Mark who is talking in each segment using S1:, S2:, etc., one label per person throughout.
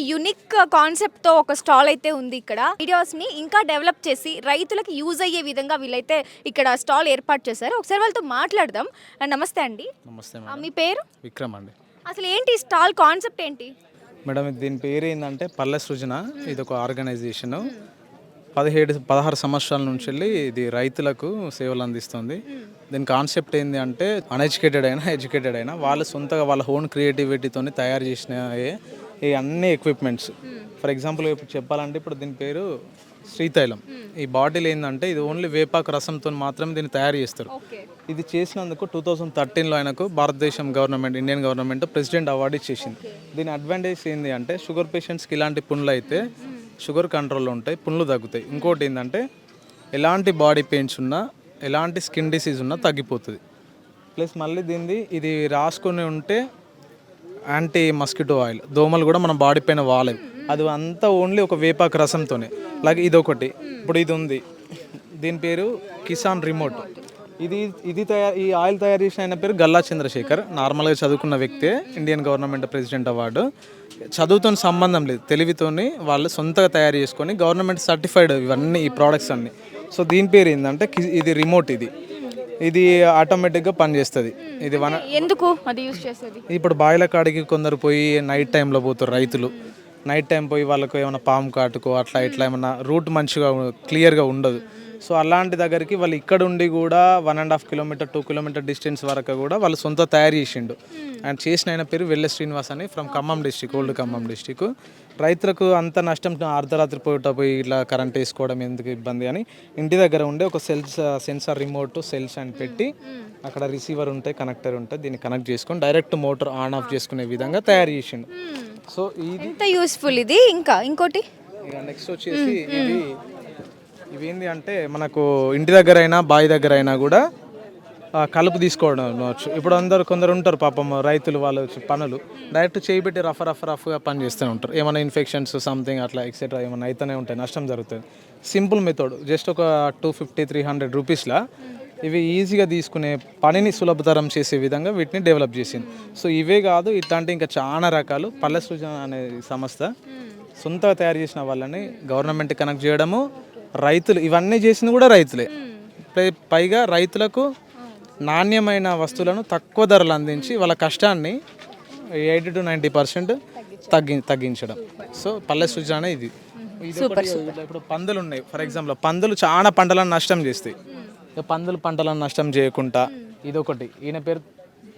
S1: Unique కాన్సెప్ట్తో ఒక stall అయితే ఉంది ఇక్కడ. వీడియోస్ని ఇంకా డెవలప్ చేసి రైతులకు యూజ్ అయ్యే విధంగా వీళ్ళైతే ఇక్కడ స్టాల్ ఏర్పాటు చేశారు. ఒకసారి వాళ్ళతో మాట్లాడదాం. నమస్తే అండి.
S2: నమస్తే
S1: మీ పేరు?
S2: విక్రమ్ అండి.
S1: అసలు ఏంటి స్టాల్ కాన్సెప్ట్ ఏంటి?
S2: మేడం దీని పేరు ఏంటంటే పల్లె సృజన. ఇది ఒక ఆర్గనైజేషన్ 16 సంవత్సరాల నుంచి వెళ్ళి ఇది రైతులకు సేవలు అందిస్తుంది. దీని కాన్సెప్ట్ ఏంటి అంటే అన్ఎడ్యుకేటెడ్ అయినా ఎడ్యుకేటెడ్ అయినా వాళ్ళు సొంతగా వాళ్ళ ఓన్ క్రియేటివిటీతో తయారు చేసిన ఈ అన్ని ఎక్విప్మెంట్స్. ఫర్ ఎగ్జాంపుల్ ఇప్పుడు చెప్పాలంటే ఇప్పుడు దీని పేరు శ్రీతైలం. ఈ బాటిల్ ఏంటంటే ఇది ఓన్లీ వేపాకు రసంతో మాత్రమే దీన్ని తయారు చేస్తారు. ఇది చేసినందుకు 2013లో ఆయనకు భారతదేశం government, Indian government president award ఇచ్చేసింది. దీని అడ్వాంటేజ్ ఏంటి అంటే షుగర్ పేషెంట్స్కి ఇలాంటి పుండ్లు అయితే షుగర్ కంట్రోల్లో ఉంటాయి, పుండ్లు తగ్గుతాయి. ఇంకోటి ఏంటంటే ఎలాంటి బాడీ పెయిన్స్ ఉన్నా ఎలాంటి స్కిన్ డిసీజ్ ఉన్నా తగ్గిపోతుంది. ప్లస్ మళ్ళీ ఇది రాసుకొని ఉంటే యాంటీ మస్కిటో ఆయిల్, దోమలు కూడా మన బాడీ పైన వాలేవు. అది అంతా ఓన్లీ ఒక వేపాకు రసంతోనే. అలాగే ఇదొకటి, ఇప్పుడు ఇది ఉంది, దీని పేరు కిసాన్ రిమోట్. ఈ ఆయిల్ తయారు చేసిన ఆయన పేరు గల్లా చంద్రశేఖర్. నార్మల్గా చదువుకున్న వ్యక్తే, ఇండియన్ గవర్నమెంట్ ప్రెసిడెంట్ అవార్డు. చదువుతో సంబంధం లేదు, తెలివితోని వాళ్ళు సొంతగా తయారు చేసుకొని గవర్నమెంట్ సర్టిఫైడ్ ఇవన్నీ ఈ ప్రోడక్ట్స్ అన్నీ. సో దీని పేరు ఏంటంటే ఇది రిమోట్. ఇది ఆటోమేటిక్గా పనిచేస్తుంది. ఇది
S1: ఎందుకు అది యూజ్ చేస్తుంది?
S2: ఇప్పుడు బాయిల కాడికి కొందరు పోయి నైట్ టైంలో పోతారు రైతులు. నైట్ టైం పోయి వాళ్ళకు ఏమైనా పాము కాటుకో అట్లా ఇట్లా ఏమన్నా రూట్ మంచిగా క్లియర్గా ఉండదు. సో అలాంటి దగ్గరికి వాళ్ళు ఇక్కడ ఉండి కూడా 1.5 కిలోమీటర్ 2 కిలోమీటర్ డిస్టెన్స్ వరకు కూడా వాళ్ళు సొంత తయారు చేసిండు. అండ్ చేసిన ఆయన పేరు వెల్లె శ్రీనివాస్ అని, from Khammam district, old Khammam district. రైతులకు అంత నష్టం అర్ధరాత్రి పోయి ఇట్లా కరెంట్ వేసుకోవడం ఎందుకు ఇబ్బంది అని ఇంటి దగ్గర ఉండే ఒక సెన్సార్ రిమోట్ సెల్స్ అని పెట్టి అక్కడ రిసీవర్ ఉంటాయి, కనెక్టర్ ఉంటాయి, దీన్ని కనెక్ట్ చేసుకొని డైరెక్ట్ మోటార్ ఆన్ ఆఫ్ చేసుకునే విధంగా తయారు చేసిండు. సో ఇది
S1: ఎంత యూస్ఫుల్. ఇది ఇంకోటి
S2: నెక్స్ట్ వచ్చేసి ఇవేంటి అంటే మనకు ఇంటి దగ్గర అయినా బావి దగ్గర అయినా కూడా కలుపు తీసుకోవడం వచ్చు. ఇప్పుడు కొందరు ఉంటారు పాపం రైతులు, వాళ్ళు పనులు డైరెక్ట్ చేయబెట్టి రఫ్గా పని చేస్తూనే ఉంటారు. ఏమైనా ఇన్ఫెక్షన్స్ సంథింగ్ అట్లా ఎక్సెట్రా ఏమైనా అయితేనే ఉంటాయి, నష్టం జరుగుతుంది. సింపుల్ మెథడ్, జస్ట్ ఒక 250-300 రూపీస్లా ఇవి ఈజీగా తీసుకునే పనిని సులభతరం చేసే విధంగా వీటిని డెవలప్ చేసింది. సో ఇవే కాదు, ఇట్లాంటి ఇంకా చాలా రకాలు. పల్లె సృజన అనే సంస్థ సొంతగా తయారు చేసిన వాళ్ళని గవర్నమెంట్ కనెక్ట్ చేయడము, రైతులు ఇవన్నీ చేసింది కూడా రైతులే. పైగా రైతులకు నాణ్యమైన వస్తువులను తక్కువ ధరలు అందించి వాళ్ళ కష్టాన్ని 80-90% తగ్గించడం. సో పల్లె సృజన ఇది. ఇప్పుడు పందులు ఉన్నాయి, ఫర్ ఎగ్జాంపుల్ పందులు చాలా పంటలను నష్టం చేస్తాయి. పంటలను నష్టం చేయకుండా ఇదొకటి. ఈయన పేరు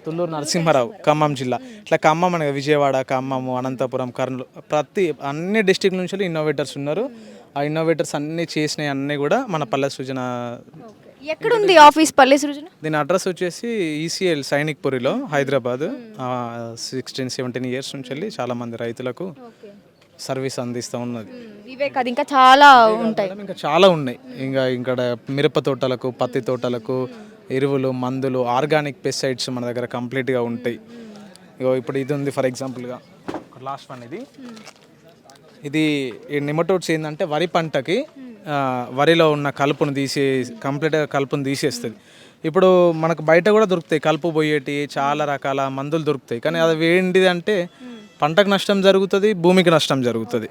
S2: తుళ్ళూరు నరసింహారావు, ఖమ్మం జిల్లా. ఇట్లా ఖమ్మం అనగా విజయవాడ, ఖమ్మము, అనంతపురం, కర్నూలు, అన్ని డిస్టిక్ నుంచి ఇన్నోవేటర్స్ ఉన్నారు. ఆ ఇన్నోవేటర్స్ అన్నీ చేసినవి అన్నీ కూడా మన పల్లె సృజన.
S1: ఎక్కడుంది ఆఫీస్ పల్లె సృజన?
S2: దీని అడ్రస్ వచ్చేసి ఈసీఎల్ సైనిక్పురిలో, హైదరాబాద్. 16-17 ఇయర్స్ నుంచి వెళ్ళి చాలా మంది రైతులకు సర్వీస్ అందిస్తూ ఉన్నది.
S1: ఇవే కాదు ఇంకా చాలా ఉంటాయి,
S2: ఇంకా చాలా ఉన్నాయి. ఇక్కడ మిరప తోటలకు, పత్తి తోటలకు ఎరువులు, మందులు, ఆర్గానిక్ పెస్టిసైడ్స్ మన దగ్గర కంప్లీట్గా ఉంటాయి. ఇప్పుడు ఇది ఉంది ఫర్ ఎగ్జాంపుల్గా, లాస్ట్ వన్. ఇది నిమటోడ్స్ ఏంటంటే వరి పంటకి వరిలో ఉన్న కంప్లీట్గా కలుపును తీసేస్తుంది. ఇప్పుడు మనకు బయట కూడా దొరుకుతాయి కలుపు పోయేటి చాలా రకాల మందులు దొరుకుతాయి. కానీ అది ఏంటిది అంటే పంటకు నష్టం జరుగుతుంది, భూమికి నష్టం జరుగుతుంది.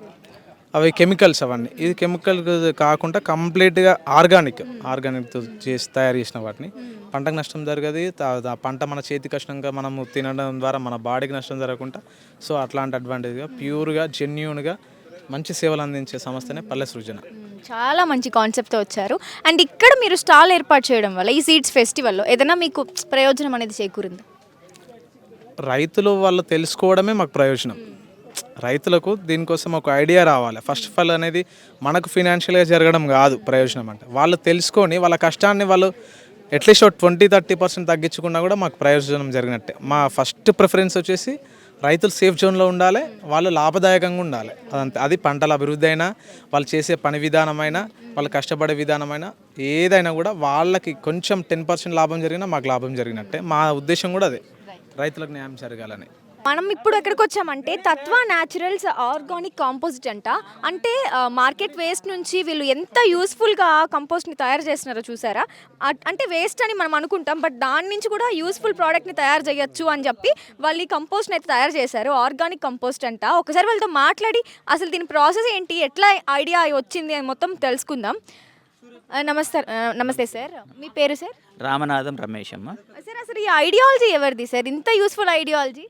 S2: అవి కెమికల్స్ అవన్నీ. ఇది కెమికల్ కాకుండా కంప్లీట్గా ఆర్గానిక్తో తయారు చేసిన వాటిని పంటకు నష్టం జరగదు. పంట మన చేతి కష్టంగా మనము తినడం ద్వారా మన బాడీకి నష్టం జరగకుండా. సో అట్లాంటి అడ్వాంటేజ్గా ప్యూర్గా జెన్యూన్గా మంచి సేవలు అందించే సంస్థనే పల్లె సృజన.
S1: చాలా మంచి కాన్సెప్ట్తో వచ్చారు. అండ్ ఇక్కడ మీరు స్టాల్ ఏర్పాటు చేయడం వల్ల ఈ సీడ్స్ ఫెస్టివల్లో ఏదైనా మీకు ప్రయోజనం అనేది చేకూరింది?
S2: రైతులు వాళ్ళు తెలుసుకోవడమే మాకు ప్రయోజనం. రైతులకు దీనికోసం ఒక ఐడియా రావాలి. ఫస్ట్ ఆఫ్ ఆల్ అనేది మనకు ఫినాన్షియల్గా జరగడం కాదు ప్రయోజనం అంటే, వాళ్ళు తెలుసుకొని వాళ్ళ కష్టాన్ని వాళ్ళు అట్లీస్ట్ 20-30% తగ్గించుకున్నా కూడా మాకు ప్రయోజనం జరిగినట్టే. మా ఫస్ట్ ప్రిఫరెన్స్ వచ్చేసి రైతులు సేఫ్ జోన్లో ఉండాలి, వాళ్ళు లాభదాయకంగా ఉండాలి. అది పంటల అభివృద్ధి అయినా, వాళ్ళు చేసే పని విధానమైనా, వాళ్ళు కష్టపడే విధానమైనా, ఏదైనా కూడా వాళ్ళకి కొంచెం 10% లాభం జరిగినా మాకు లాభం జరిగినట్టే. మా ఉద్దేశం కూడా అదే, రైతులకు న్యాయం జరగాలని.
S1: మనం ఇప్పుడు ఎక్కడికి వచ్చామంటే తత్వ న్యాచురల్స్ ఆర్గానిక్ కాంపోజిట్ అంట. అంటే మార్కెట్ వేస్ట్ నుంచి వీళ్ళు ఎంత యూస్ఫుల్గా కంపోస్ట్ని తయారు చేస్తున్నారో చూసారా. అంటే వేస్ట్ అని మనం అనుకుంటాం, బట్ దాని నుంచి కూడా యూస్ఫుల్ ప్రోడక్ట్ని తయారు చేయొచ్చు అని చెప్పి వాళ్ళు ఈ కంపోస్ట్ని అయితే తయారు చేశారు. ఆర్గానిక్ కంపోస్ట్ అంట. ఒకసారి వాళ్ళతో మాట్లాడి అసలు దీని ప్రాసెస్ ఏంటి, ఎట్లా ఐడియా వచ్చింది అని మొత్తం తెలుసుకుందాం. నమస్తే సార్, మీ పేరు సార్?
S3: రామనాథం రమేష్ అమ్మ.
S1: సార్ అసలు ఈ ఐడియాలజీ ఎవరిది సార్, ఇంత యూస్ఫుల్ ఐడియాలజీ?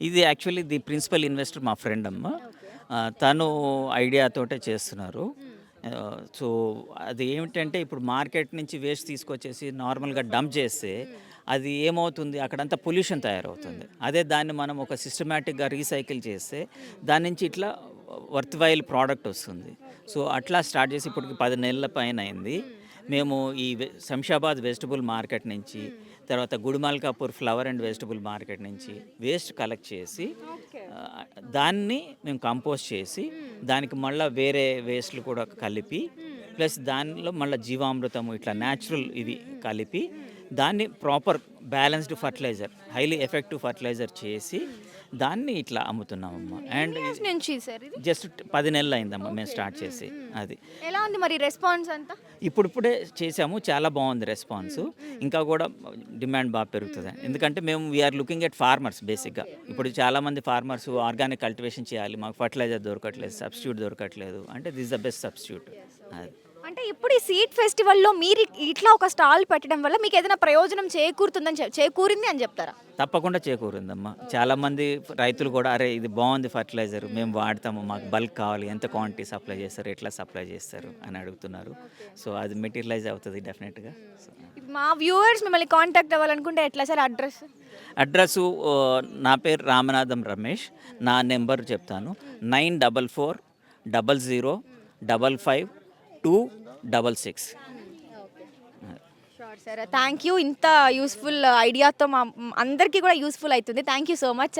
S3: ఇది యాక్చువల్లీ ది ప్రిన్సిపల్ ఇన్వెస్టర్ మా ఫ్రెండ్ అమ్మ. తను ఐడియాతోటే చేస్తున్నారు. సో అది ఏమిటంటే ఇప్పుడు మార్కెట్ నుంచి వేస్ట్ తీసుకొచ్చేసి నార్మల్గా డంప్ చేస్తే అది ఏమవుతుంది, అక్కడంతా పొల్యూషన్ తయారవుతుంది. అదే దాన్ని మనం ఒక సిస్టమేటిక్గా రీసైకిల్ చేస్తే దాని నుంచి ఇట్లా వర్త్ వైల్ ప్రోడక్ట్ వస్తుంది. సో అట్లా స్టార్ట్ చేసి ఇప్పటికి 10 నెలల పైన అయింది. మేము ఈ శంషాబాద్ వెజిటబుల్ మార్కెట్ నుంచి, తర్వాత గుడిమాల్కాపూర్ ఫ్లవర్ అండ్ వెజిటబుల్ మార్కెట్ నుంచి వేస్ట్ కలెక్ట్ చేసి దాన్ని మేము కంపోస్ట్ చేసి దానికి మళ్ళీ వేరే వేస్ట్లు కూడా కలిపి ప్లస్ దానిలో మళ్ళీ జీవామృతము ఇట్లా న్యాచురల్ ఇవి కలిపి దాన్ని proper balanced fertilizer, highly effective fertilizer చేసి దాన్ని ఇట్లా అమ్ముతున్నామమ్మా. అండ్
S1: నుంచి సార్ ఇది
S3: జస్ట్ 10 నెలలు అయిందమ్మా మేము స్టార్ట్ చేసి. అది
S1: ఎలా ఉంది మరి రెస్పాన్స్ అంతా?
S3: ఇప్పుడిప్పుడే చేసాము, చాలా బాగుంది రెస్పాన్స్. ఇంకా కూడా డిమాండ్ బాగా పెరుగుతుంది. ఎందుకంటే మేము వీఆర్ లుకింగ్ ఎట్ ఫార్మర్స్ బేసిక్గా. ఇప్పుడు చాలామంది ఫార్మర్స్ ఆర్గానిక్ కల్టివేషన్ చేయాలి, మాకు ఫర్టిలైజర్ దొరకట్లేదు, సబ్స్టిట్యూట్ దొరకట్లేదు అంటే దిస్ ద బెస్ట్ సబ్స్టిట్యూట్. అది
S1: అంటే ఇప్పుడు ఈ సీడ్ ఫెస్టివల్లో మీరు ఇట్లా ఒక స్టాల్ పెట్టడం వల్ల మీకు ఏదైనా ప్రయోజనం చేకూరింది అని చెప్తారా?
S3: తప్పకుండా చేకూరిందమ్మా. చాలామంది రైతులు కూడా అరే ఇది బాగుంది ఫర్టిలైజర్, మేము వాడతాము, మాకు బల్క్ కావాలి, ఎంత క్వాంటిటీ సప్లై చేస్తారు, ఎట్లా సప్లై చేస్తారు అని అడుగుతున్నారు. సో అది మెటీరియలైజ్ అవుతుంది డెఫినెట్గా.
S1: మా వ్యూవర్స్ మిమ్మల్ని కాంటాక్ట్ అవ్వాలనుకుంటే ఎట్లా సార్?
S3: అడ్రస్సు నా పేరు రామనాథం రమేష్. నా నెంబర్ చెప్తాను, 9400555266.
S1: Sure sir, thank you. ఇంత యూస్ఫుల్ ఐడియాతో మా అందరికీ కూడా యూస్ఫుల్ అవుతుంది. Thank you so much.